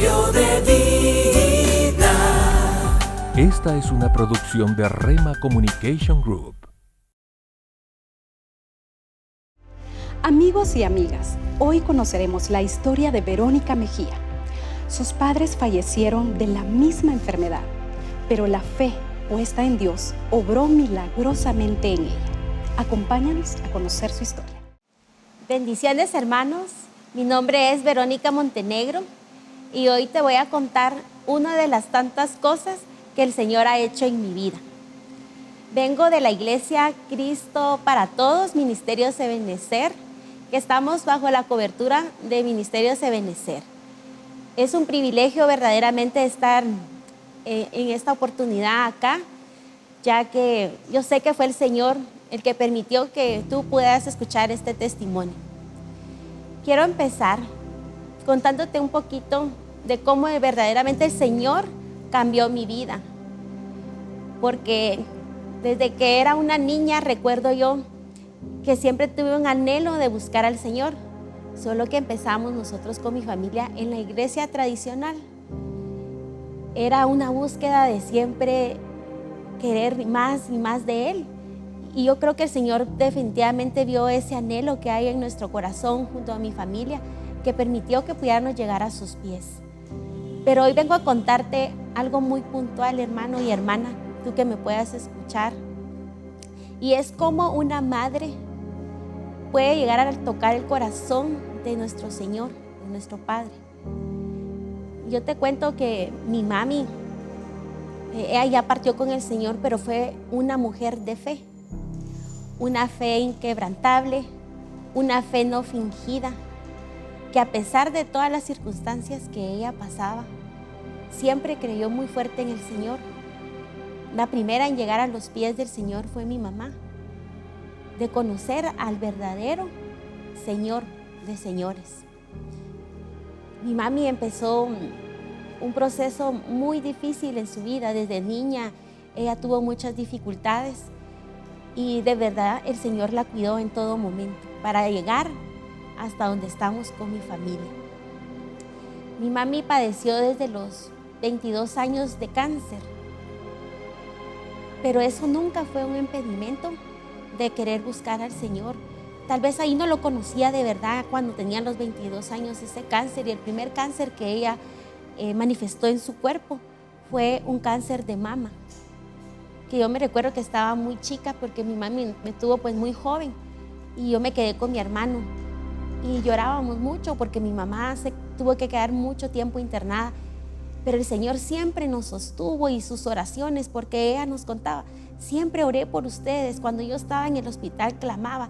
Cambio de vida. Esta es una producción de Rema Communication Group. Amigos y amigas, hoy conoceremos la historia de Verónica Mejía. Sus padres fallecieron de la misma enfermedad, pero la fe puesta en Dios obró milagrosamente en ella. Acompáñanos a conocer su historia. Bendiciones, hermanos. Mi nombre es Verónica Montenegro y hoy te voy a contar una de las tantas cosas que el Señor ha hecho en mi vida. Vengo de la iglesia Cristo para Todos, Ministerios Ebenecer, que estamos bajo la cobertura de Ministerios Ebenecer. Es un privilegio verdaderamente estar en esta oportunidad acá, ya que yo sé que fue el Señor el que permitió que tú puedas escuchar este testimonio. Quiero empezar contándote un poquito de cómo verdaderamente el Señor cambió mi vida, porque desde que era una niña recuerdo yo que siempre tuve un anhelo de buscar al Señor, solo que empezamos nosotros con mi familia en la iglesia tradicional. Era una búsqueda de siempre querer más y más de Él. Y yo creo que el Señor definitivamente vio ese anhelo que hay en nuestro corazón junto a mi familia, que permitió que pudiéramos llegar a sus pies. Pero hoy vengo a contarte algo muy puntual, hermano y hermana, tú que me puedas escuchar. Y es como una madre puede llegar a tocar el corazón de nuestro Señor, de nuestro Padre. Yo te cuento que mi mami, ella ya partió con el Señor, pero fue una mujer de fe. Una fe inquebrantable, una fe no fingida, que a pesar de todas las circunstancias que ella pasaba, siempre creyó muy fuerte en el Señor. La primera en llegar a los pies del Señor fue mi mamá, de conocer al verdadero Señor de señores. Mi mami empezó un proceso muy difícil en su vida. Desde niña ella tuvo muchas dificultades y de verdad el Señor la cuidó en todo momento para llegar hasta donde estamos con mi familia. Mi mami padeció desde los 22 años de cáncer, pero eso nunca fue un impedimento de querer buscar al Señor. Tal vez ahí no lo conocía de verdad cuando tenía los 22 años ese cáncer, y el primer cáncer que ella manifestó en su cuerpo fue un cáncer de mama, que yo me recuerdo que estaba muy chica porque mi mami me tuvo pues muy joven y yo me quedé con mi hermano y llorábamos mucho porque mi mamá se tuvo que quedar mucho tiempo internada, pero el Señor siempre nos sostuvo y sus oraciones, porque ella nos contaba: siempre oré por ustedes, cuando yo estaba en el hospital clamaba.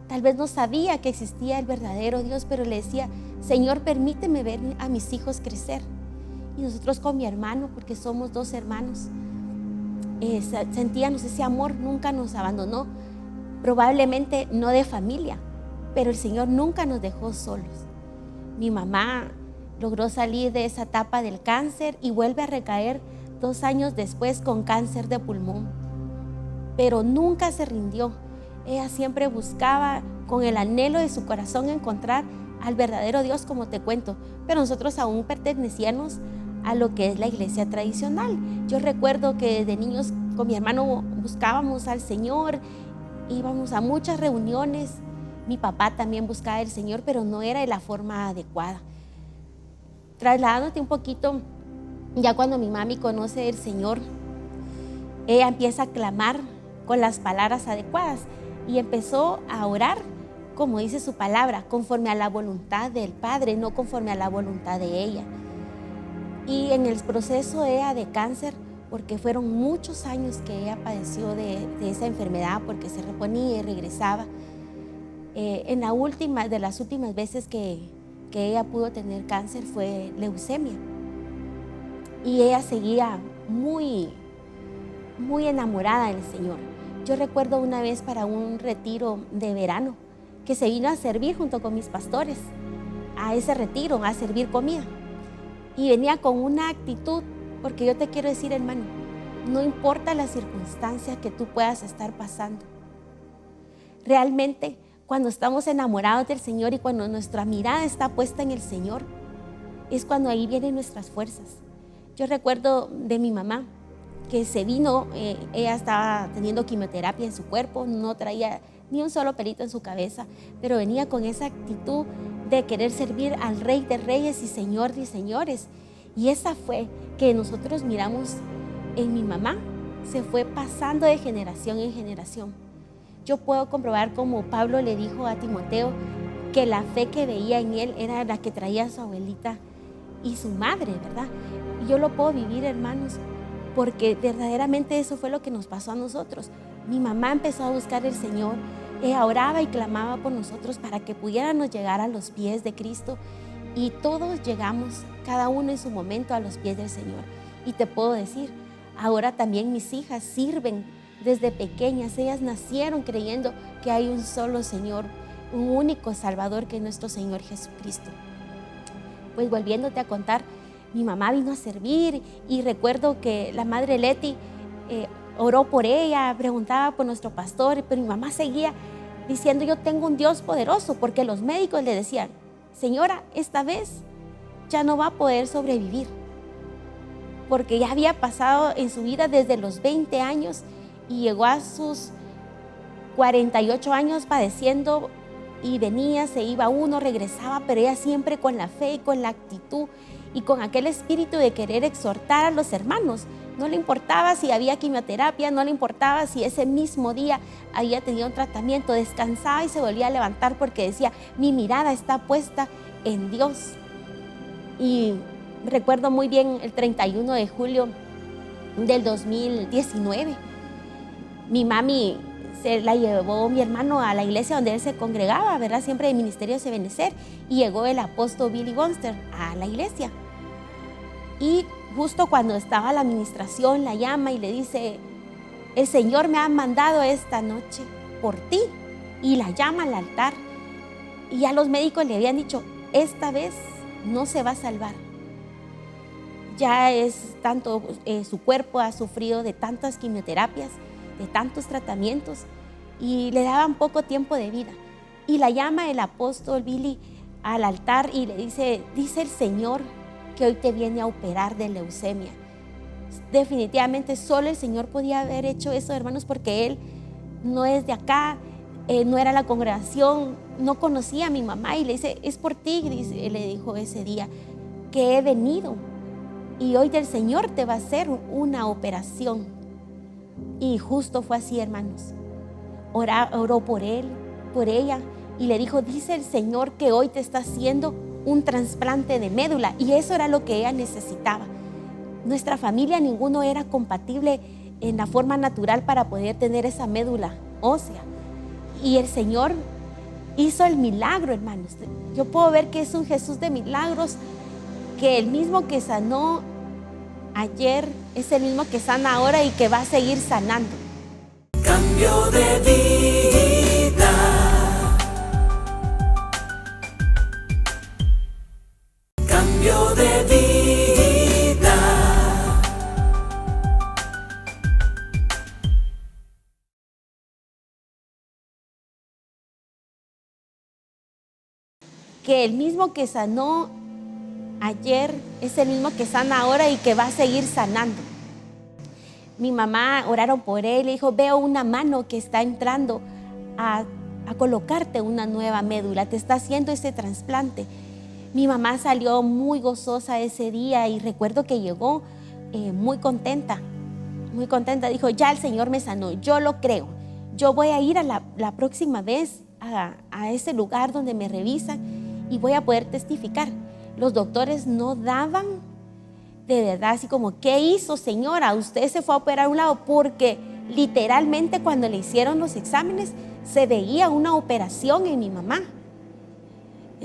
Tal vez no sabía que existía el verdadero Dios, pero le decía: Señor, permíteme ver a mis hijos crecer. Y nosotros con mi hermano, porque somos dos hermanos, sentíamos ese amor, nunca nos abandonó, probablemente no de familia, pero el Señor nunca nos dejó solos. Mi mamá logró salir de esa etapa del cáncer y vuelve a recaer 2 años después con cáncer de pulmón, pero nunca se rindió. Ella siempre buscaba con el anhelo de su corazón encontrar al verdadero Dios, como te cuento, pero nosotros aún pertenecíamos a lo que es la iglesia tradicional. Yo recuerdo que desde niños con mi hermano buscábamos al Señor, íbamos a muchas reuniones. Mi papá también buscaba al Señor, pero no era de la forma adecuada. Trasladándote un poquito, ya cuando mi mami conoce al Señor, ella empieza a clamar con las palabras adecuadas y empezó a orar, como dice su palabra, conforme a la voluntad del Padre, no conforme a la voluntad de ella. Y en el proceso ella de cáncer, porque fueron muchos años que ella padeció de esa enfermedad, porque se reponía y regresaba. En la última de las últimas veces que ella pudo tener cáncer fue leucemia. Y ella seguía muy enamorada del Señor. Yo recuerdo una vez para un retiro de verano que se vino a servir junto con mis pastores a ese retiro, a servir comida. Y venía con una actitud, porque yo te quiero decir, hermano, no importa la circunstancia que tú puedas estar pasando. Realmente, cuando estamos enamorados del Señor y cuando nuestra mirada está puesta en el Señor, es cuando ahí vienen nuestras fuerzas. Yo recuerdo de mi mamá que se vino, ella estaba teniendo quimioterapia en su cuerpo, no traía ni un solo pelito en su cabeza, pero venía con esa actitud de querer servir al Rey de Reyes y Señor de Señores. Y esa fue que nosotros miramos en mi mamá, se fue pasando de generación en generación. Yo puedo comprobar como Pablo le dijo a Timoteo que la fe que veía en él era la que traía su abuelita y su madre, ¿verdad? Y yo lo puedo vivir, hermanos, porque verdaderamente eso fue lo que nos pasó a nosotros. Mi mamá empezó a buscar al Señor, ella oraba y clamaba por nosotros para que pudiéramos llegar a los pies de Cristo, y todos llegamos, cada uno en su momento, a los pies del Señor. Y te puedo decir, ahora también mis hijas sirven desde pequeñas, ellas nacieron creyendo que hay un solo Señor, un único Salvador, que es nuestro Señor Jesucristo. Pues volviéndote a contar, mi mamá vino a servir y recuerdo que la madre Leti oró por ella, preguntaba por nuestro pastor, pero mi mamá seguía diciendo: yo tengo un Dios poderoso, porque los médicos le decían: señora, esta vez ya no va a poder sobrevivir, porque ya había pasado en su vida desde los 20 años y llegó a sus 48 años padeciendo, y venía, se iba uno, regresaba, pero ella siempre con la fe y con la actitud y con aquel espíritu de querer exhortar a los hermanos. No le importaba si había quimioterapia, no le importaba si ese mismo día había tenido un tratamiento, descansaba y se volvía a levantar porque decía: mi mirada está puesta en Dios. Y recuerdo muy bien el 31 de julio del 2019, mi mami se la llevó mi hermano a la iglesia donde él se congregaba, ¿verdad? Siempre de Ministerio de Benecer, y llegó el apóstol Billy Bonster a la iglesia. Y justo cuando estaba la administración, la llama y le dice: el Señor me ha mandado esta noche por ti, y la llama al altar. Y ya los médicos le habían dicho: esta vez no se va a salvar. Ya es tanto, su cuerpo ha sufrido de tantas quimioterapias, de tantos tratamientos, y le daban poco tiempo de vida. Y la llama el apóstol Billy al altar y le dice: dice el Señor que hoy te viene a operar de leucemia. Definitivamente solo el Señor podía haber hecho eso, hermanos, porque él no es de acá, no era la congregación, no conocía a mi mamá, y le dice: es por ti, dice, le dijo ese día, que he venido, y hoy el Señor te va a hacer una operación. Y justo fue así, hermanos. Oró por él, por ella, y le dijo: dice el Señor que hoy te está haciendo un trasplante de médula. Y eso era lo que ella necesitaba. Nuestra familia, ninguno era compatible en la forma natural para poder tener esa médula ósea. Y el Señor hizo el milagro, hermanos. Yo puedo ver que es un Jesús de milagros, que el mismo que sanó ayer es el mismo que sana ahora y que va a seguir sanando. Cambio de vida. Cambio de vida. Que el mismo que sanó ayer es el mismo que sana ahora y que va a seguir sanando. Mi mamá oraron por él y le dijo: veo una mano que está entrando a colocarte una nueva médula, te está haciendo ese trasplante. Mi mamá salió muy gozosa ese día y recuerdo que llegó muy contenta, dijo: ya el Señor me sanó, yo lo creo, yo voy a ir a la próxima vez a ese lugar donde me revisan y voy a poder testificar. Los doctores no daban, de verdad, así como: ¿qué hizo, señora? Usted se fue a operar a un lado, porque literalmente cuando le hicieron los exámenes se veía una operación en mi mamá.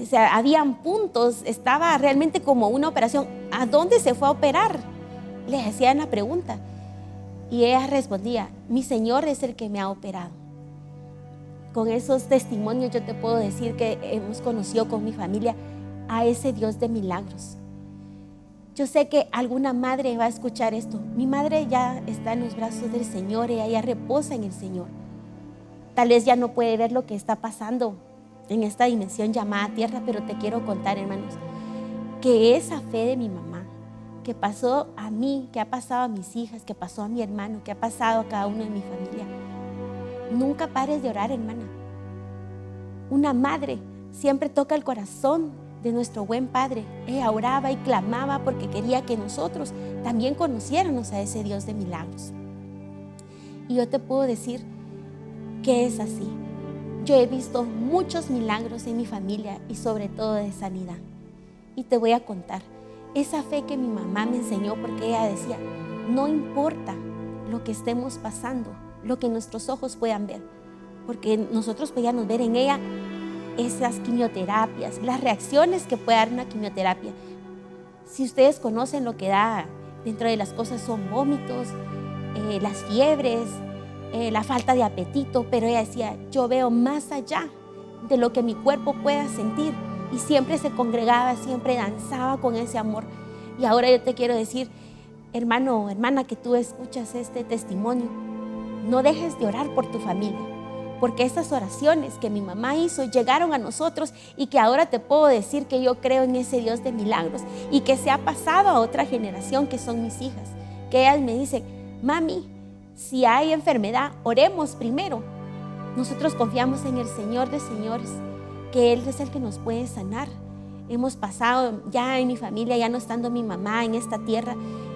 O sea, habían puntos, estaba realmente como una operación. ¿A dónde se fue a operar? Le hacían la pregunta y ella respondía: mi Señor es el que me ha operado. Con esos testimonios yo te puedo decir que hemos conocido con mi familia a ese Dios de milagros. Yo sé que alguna madre va a escuchar esto. Mi madre ya está en los brazos del Señor, ella ya reposa en el Señor. Tal vez ya no puede ver lo que está pasando en esta dimensión llamada tierra, pero te quiero contar, hermanos, que esa fe de mi mamá, que pasó a mí, que ha pasado a mis hijas, que pasó a mi hermano, que ha pasado a cada uno de mi familia. Nunca pares de orar, hermana. Una madre siempre toca el corazón de nuestro buen Padre. Ella oraba y clamaba porque quería que nosotros también conociéramos a ese Dios de milagros. Y yo te puedo decir que es así. Yo he visto muchos milagros en mi familia y sobre todo de sanidad. Y te voy a contar esa fe que mi mamá me enseñó, porque ella decía, no importa lo que estemos pasando, lo que nuestros ojos puedan ver, porque nosotros podíamos ver en ella esas quimioterapias, las reacciones que puede dar una quimioterapia. Si ustedes conocen lo que da, dentro de las cosas son vómitos, las fiebres, la falta de apetito, pero ella decía, yo veo más allá de lo que mi cuerpo pueda sentir, y siempre se congregaba, siempre danzaba con ese amor. Y ahora yo te quiero decir, hermano o hermana, que tú escuchas este testimonio, no dejes de orar por tu familia, porque esas oraciones que mi mamá hizo llegaron a nosotros, y que ahora te puedo decir que yo creo en ese Dios de milagros y que se ha pasado a otra generación, que son mis hijas, que ellas me dicen, mami, si hay enfermedad, oremos primero. Nosotros confiamos en el Señor de señores, que Él es el que nos puede sanar. Hemos pasado ya en mi familia, ya no estando mi mamá en esta tierra,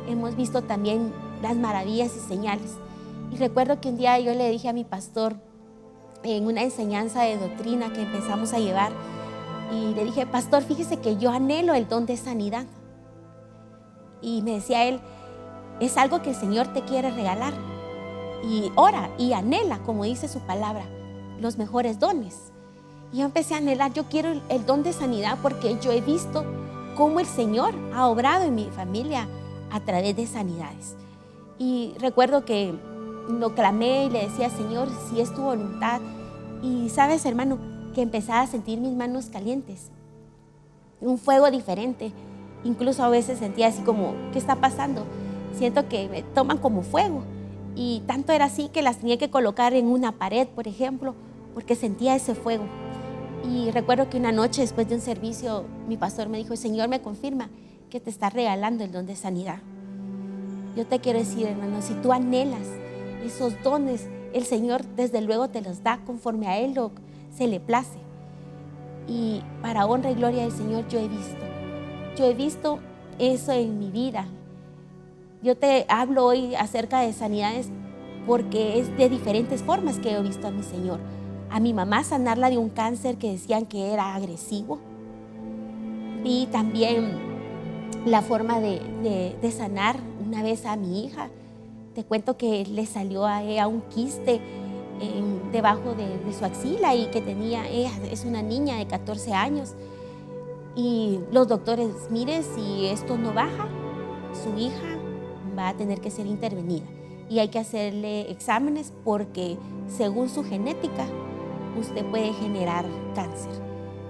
hemos visto también las maravillas y señales. Y recuerdo que un día yo le dije a mi pastor, en una enseñanza de doctrina que empezamos a llevar, y le dije, pastor, fíjese que yo anhelo el don de sanidad. Y me decía él, es algo que el Señor te quiere regalar. Y ora y anhela, como dice su palabra, los mejores dones. Y yo empecé a anhelar, yo quiero el don de sanidad, porque yo he visto cómo el Señor ha obrado en mi familia a través de sanidades. Y recuerdo que lo clamé y le decía, Señor, si es tu voluntad. Y sabes, hermano, que empezaba a sentir mis manos calientes, un fuego diferente. Incluso a veces sentía así como, ¿qué está pasando? Siento que me toman como fuego. Y tanto era así que las tenía que colocar en una pared, por ejemplo, porque sentía ese fuego. Y recuerdo que una noche después de un servicio, mi pastor me dijo, el Señor me confirma que te está regalando el don de sanidad. Yo te quiero decir, hermano, si tú anhelas esos dones, el Señor desde luego te los da conforme a Él se le place. Y para honra y gloria del Señor yo he visto eso en mi vida. Yo te hablo hoy acerca de sanidades porque es de diferentes formas que he visto a mi Señor. A mi mamá sanarla de un cáncer que decían que era agresivo. Vi también la forma de sanar una vez a mi hija. Te cuento que le salió a ella un quiste debajo de su axila, y que ella es una niña de 14 años. Y los doctores, mire, si esto no baja, su hija va a tener que ser intervenida. Y hay que hacerle exámenes porque según su genética, usted puede generar cáncer.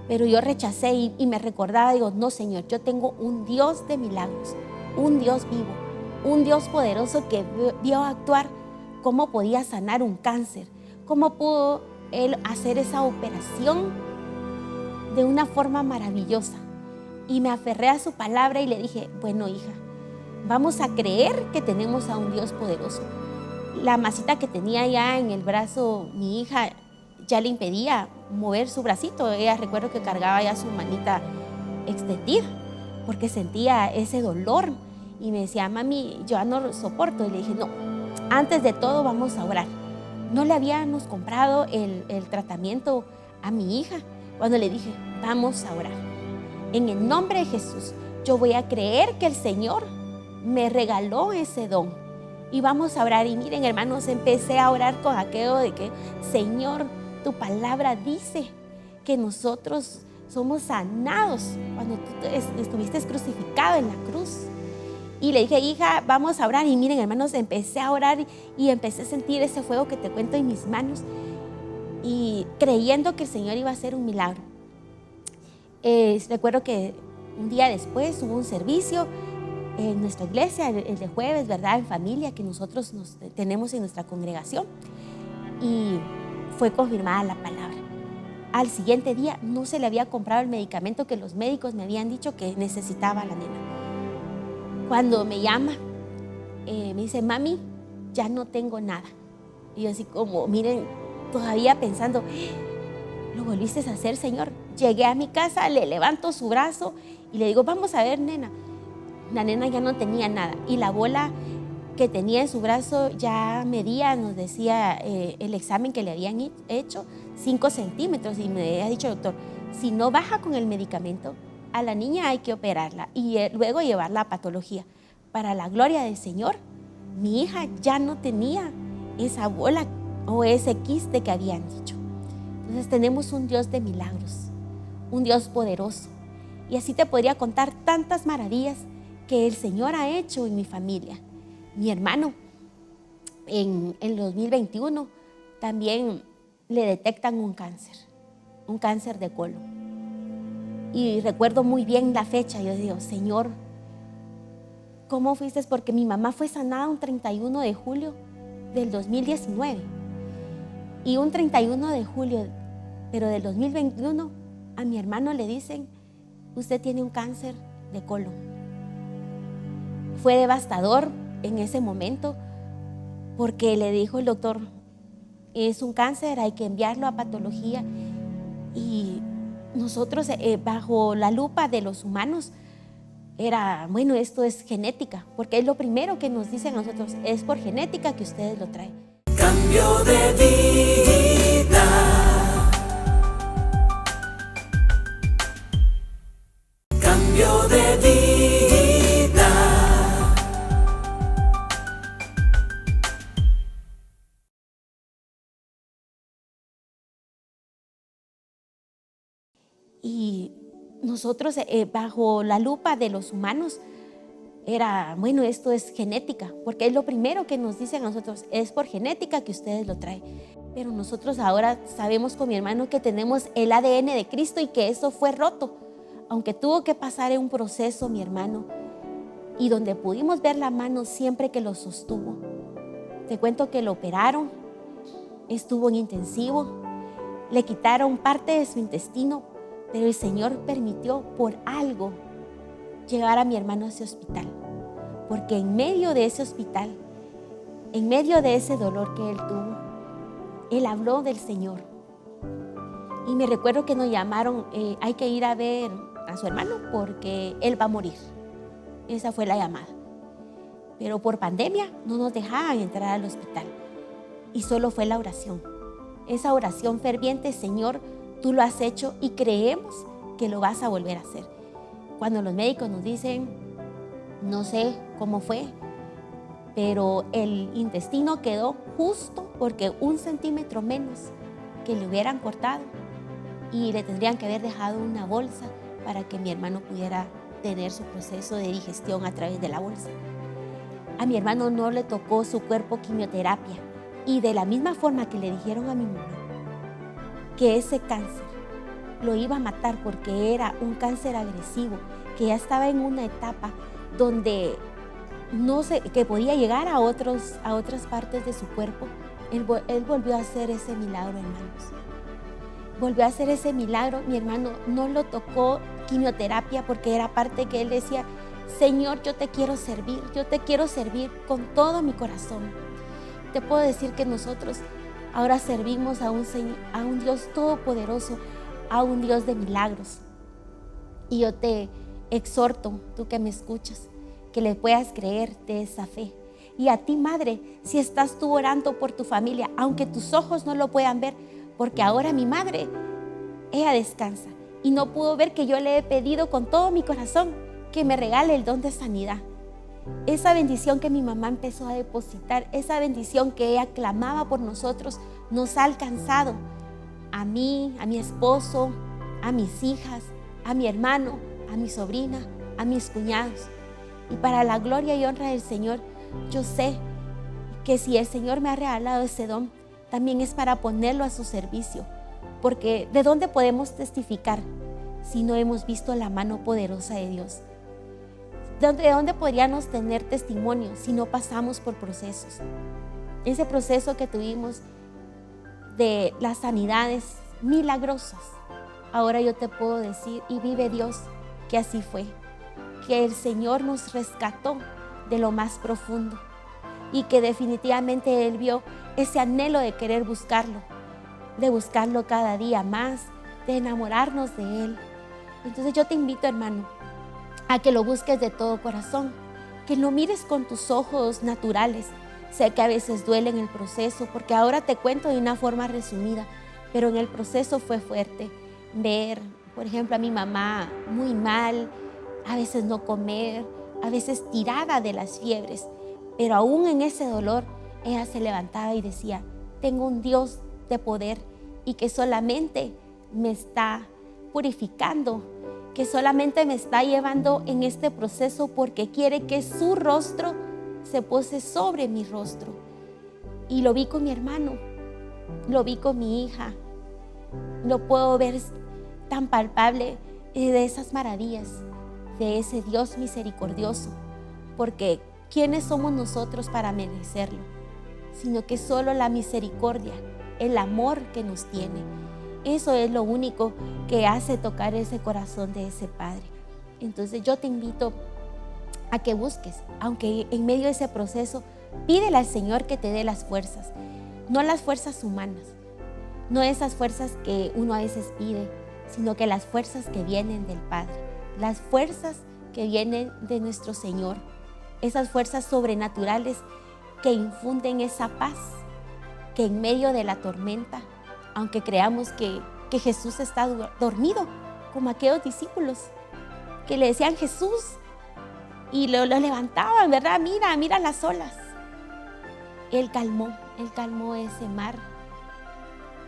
Pero yo rechacé y me recordaba, digo, no, Señor, yo tengo un Dios de milagros, un Dios vivo, un Dios poderoso que vio actuar cómo podía sanar un cáncer, cómo pudo Él hacer esa operación de una forma maravillosa. Y me aferré a su palabra y le dije, bueno, hija, vamos a creer que tenemos a un Dios poderoso. La masita que tenía ya en el brazo mi hija ya le impedía mover su bracito. Ella, recuerdo que cargaba ya su manita extendida porque sentía ese dolor y me decía, mami, yo ya no lo soporto. Y le dije, no, antes de todo vamos a orar. No le habíamos comprado el tratamiento a mi hija cuando le dije, vamos a orar. En el nombre de Jesús, yo voy a creer que el Señor me regaló ese don y vamos a orar. Y miren, hermanos, empecé a orar con aquello de que, Señor, tu palabra dice que nosotros somos sanados cuando tú estuviste crucificado en la cruz. Y le dije, hija, vamos a orar. Y miren, hermanos, empecé a orar y empecé a sentir ese fuego que te cuento en mis manos y creyendo que el Señor iba a hacer un milagro. Recuerdo que un día después hubo un servicio en nuestra iglesia, el de jueves, ¿verdad? En familia, que nosotros tenemos en nuestra congregación. Y fue confirmada la palabra. al siguiente día no se le había comprado el medicamento que los médicos me habían dicho que necesitaba a la nena. Cuando me llama, me dice, mami, ya no tengo nada. Y yo así como, miren, todavía pensando, ¿lo volviste a hacer, Señor? Llegué a mi casa, le levanto su brazo y le digo, vamos a ver, nena. La nena ya no tenía nada y la bola que tenía en su brazo ya medía, nos decía el examen que le habían hecho, 5 centímetros, y me había dicho el doctor, si no baja con el medicamento, a la niña hay que operarla y luego llevarla a patología. Para la gloria del Señor, mi hija ya no tenía esa bola o ese quiste que habían dicho. Entonces tenemos un Dios de milagros, un Dios poderoso. Y así te podría contar tantas maravillas que el Señor ha hecho en mi familia. Mi hermano, en el 2021, también le detectan un cáncer de colon. Y recuerdo muy bien la fecha. Yo digo, Señor, ¿cómo fuiste? Porque mi mamá fue sanada un 31 de julio del 2019. Y un 31 de julio, pero del 2021, a mi hermano le dicen, usted tiene un cáncer de colon. Fue devastador en ese momento porque le dijo el doctor, es un cáncer, hay que enviarlo a patología. Y nosotros bajo la lupa de los humanos era, bueno, esto es genética, porque es lo primero que nos dicen a nosotros, es por genética que ustedes lo traen. Cambio de vida. Cambio de vida. Y nosotros bajo la lupa de los humanos era, bueno, esto es genética, porque es lo primero que nos dicen a nosotros, es por genética que ustedes lo traen. Pero nosotros ahora sabemos con mi hermano que tenemos el ADN de Cristo y que eso fue roto, aunque tuvo que pasar en un proceso mi hermano, y donde pudimos ver la mano siempre que lo sostuvo. Te cuento que lo operaron, estuvo en intensivo, le quitaron parte de su intestino, pero el Señor permitió por algo llevar a mi hermano a ese hospital, porque en medio de ese hospital, en medio de ese dolor que él tuvo, él habló del Señor. Y me recuerdo que nos llamaron, hay que ir a ver a su hermano porque él va a morir. Esa fue la llamada. Pero por pandemia no nos dejaban entrar al hospital y solo fue la oración. Esa oración ferviente, Señor, tú lo has hecho y creemos que lo vas a volver a hacer. Cuando los médicos nos dicen, no sé cómo fue, pero el intestino quedó justo porque 1 centímetro menos que le hubieran cortado y le tendrían que haber dejado una bolsa para que mi hermano pudiera tener su proceso de digestión a través de la bolsa. A mi hermano no le tocó su cuerpo quimioterapia y de la misma forma que le dijeron a mi mamá que ese cáncer lo iba a matar porque era un cáncer agresivo, que ya estaba en una etapa donde que podía llegar a otras partes de su cuerpo, él volvió a hacer ese milagro, hermanos. Volvió a hacer ese milagro. Mi hermano no lo tocó quimioterapia porque era parte que él decía, Señor, yo te quiero servir con todo mi corazón. Te puedo decir que nosotros ahora servimos a un Dios todopoderoso, a un Dios de milagros. Y yo te exhorto, tú que me escuchas, que le puedas creer de esa fe. Y a ti, madre, si estás tú orando por tu familia, aunque tus ojos no lo puedan ver, porque ahora mi madre, ella descansa y no pudo ver que yo le he pedido con todo mi corazón que me regale el don de sanidad. Esa bendición que mi mamá empezó a depositar, esa bendición que ella clamaba por nosotros, nos ha alcanzado a mí, a mi esposo, a mis hijas, a mi hermano, a mi sobrina, a mis cuñados. Y para la gloria y honra del Señor, yo sé que si el Señor me ha regalado ese don, también es para ponerlo a su servicio. Porque ¿de dónde podemos testificar si no hemos visto la mano poderosa de Dios? ¿De dónde podríamos tener testimonio si no pasamos por procesos? Ese proceso que tuvimos de las sanidades milagrosas ahora yo te puedo decir, y vive Dios, que así fue, que el Señor nos rescató de lo más profundo y que definitivamente Él vio ese anhelo de querer buscarlo, de buscarlo cada día más, de enamorarnos de Él. Entonces yo te invito, hermano, a que lo busques de todo corazón, que lo mires con tus ojos naturales. Sé que a veces duele en el proceso, porque ahora te cuento de una forma resumida, pero en el proceso fue fuerte ver, por ejemplo, a mi mamá muy mal, a veces no comer, a veces tirada de las fiebres, pero aún en ese dolor, ella se levantaba y decía, tengo un Dios de poder y que solamente me está purificando, que solamente me está llevando en este proceso porque quiere que su rostro se pose sobre mi rostro. Y lo vi con mi hermano, lo vi con mi hija, lo puedo ver tan palpable de esas maravillas, de ese Dios misericordioso, porque ¿quiénes somos nosotros para merecerlo? Sino que solo la misericordia, el amor que nos tiene, eso es lo único que hace tocar ese corazón de ese Padre. Entonces yo te invito a que busques, aunque en medio de ese proceso, pídele al Señor que te dé las fuerzas, no las fuerzas humanas, no esas fuerzas que uno a veces pide, sino que las fuerzas que vienen del Padre, las fuerzas que vienen de nuestro Señor, esas fuerzas sobrenaturales que infunden esa paz, que en medio de la tormenta, aunque creamos que Jesús está dormido, como aquellos discípulos que le decían Jesús y lo levantaban, ¿verdad? Mira las olas. Él calmó ese mar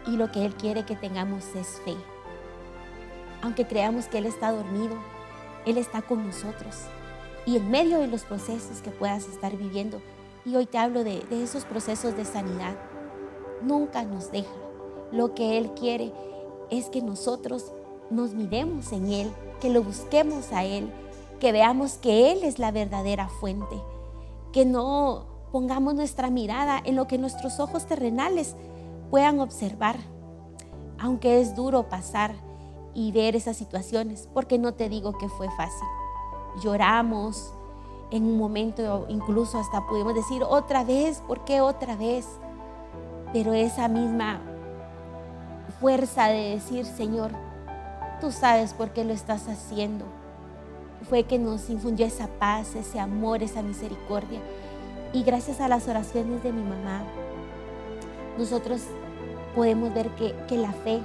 y lo que Él quiere que tengamos es fe. Aunque creamos que Él está dormido, Él está con nosotros. Y en medio de los procesos que puedas estar viviendo, y hoy te hablo de esos procesos de sanidad, nunca nos deja. Lo que Él quiere es que nosotros nos miremos en Él, que lo busquemos a Él, que veamos que Él es la verdadera fuente, que no pongamos nuestra mirada en lo que nuestros ojos terrenales puedan observar, aunque es duro pasar y ver esas situaciones, porque no te digo que fue fácil. Lloramos en un momento, incluso hasta pudimos decir otra vez, ¿por qué otra vez? Pero esa misma fuerza de decir, Señor, tú sabes por qué lo estás haciendo, fue que nos infundió esa paz, ese amor, esa misericordia. Y gracias a las oraciones de mi mamá, nosotros podemos ver que la fe,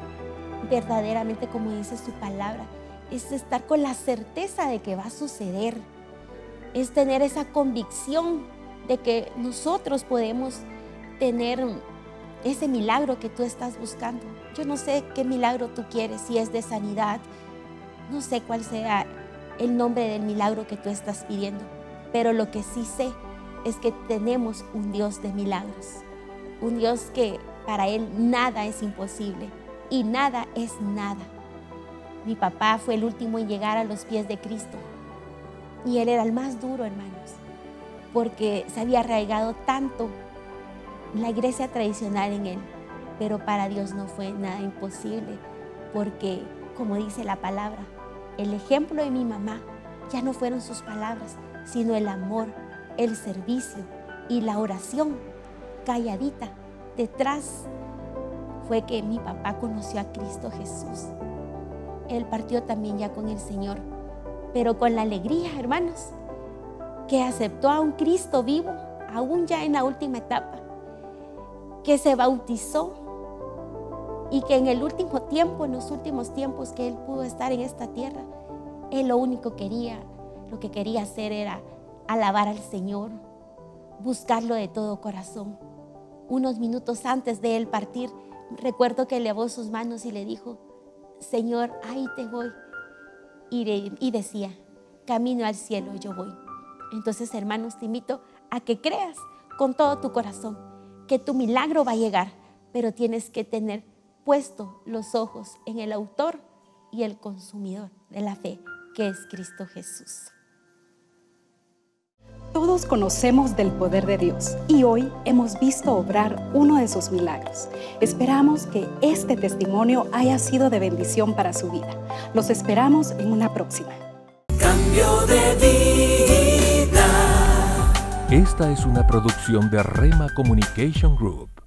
verdaderamente, como dice su palabra, es estar con la certeza de que va a suceder, es tener esa convicción de que nosotros podemos tener ese milagro que tú estás buscando. Yo no sé qué milagro tú quieres, si es de sanidad, no sé cuál sea el nombre del milagro que tú estás pidiendo, pero lo que sí sé es que tenemos un Dios de milagros, un Dios que para Él nada es imposible y nada es nada. Mi papá fue el último en llegar a los pies de Cristo y él era el más duro, hermanos, porque se había arraigado tanto la iglesia tradicional en él, pero para Dios no fue nada imposible, porque como dice la palabra, el ejemplo de mi mamá ya no fueron sus palabras, sino el amor, el servicio y la oración calladita. Detrás fue que mi papá conoció a Cristo Jesús. Él partió también ya con el Señor, pero con la alegría, hermanos, que aceptó a un Cristo vivo, aún ya en la última etapa, que se bautizó y que en el último tiempo, en los últimos tiempos que él pudo estar en esta tierra, él lo que quería hacer era alabar al Señor, buscarlo de todo corazón. Unos minutos antes de él partir, recuerdo que elevó sus manos y le dijo, Señor, ahí te voy. Y decía, camino al cielo yo voy. Entonces, hermanos, te invito a que creas con todo tu corazón que tu milagro va a llegar, pero tienes que tener puesto los ojos en el autor y el consumidor de la fe, que es Cristo Jesús. Todo Todos conocemos del poder de Dios y hoy hemos visto obrar uno de sus milagros. Esperamos que este testimonio haya sido de bendición para su vida. Los esperamos en una próxima. Cambio de vida. Esta es una producción de Rema Communication Group.